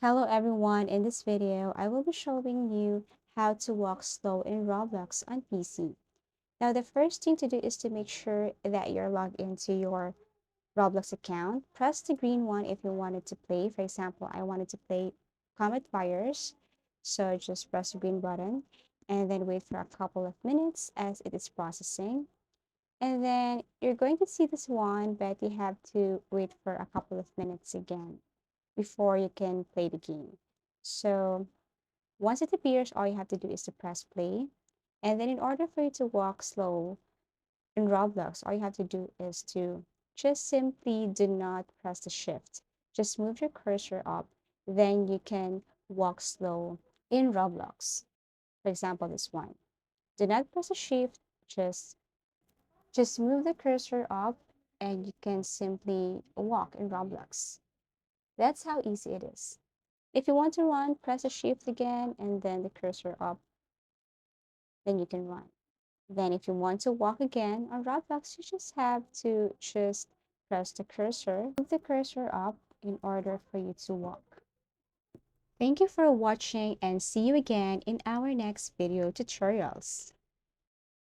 Hello everyone, in this video, I will be showing you how to walk slow in Roblox on PC. Now, the first thing to do is to make sure that you're logged into your Roblox account. Press the green one if you wanted to play. For example, I wanted to play Comet Fires. So just press the green button and then wait for a couple of minutes as it is processing. And then you're going to see this one, but you have to wait for a couple of minutes again before you can play the game. So once it appears, all you have to do is to press play. And then in order for you to walk slow in Roblox, all you have to do is to just simply do not press the shift. Just move your cursor up, then you can walk slow in Roblox. For example, this one. Do not press the shift, just move the cursor up and you can simply walk in Roblox. That's how easy it is. If you want to run, press the shift again and then the cursor up, then you can run. Then if you want to walk again on Roblox, you just have to just press the cursor, move the cursor up in order for you to walk. Thank you for watching and see you again in our next video tutorials.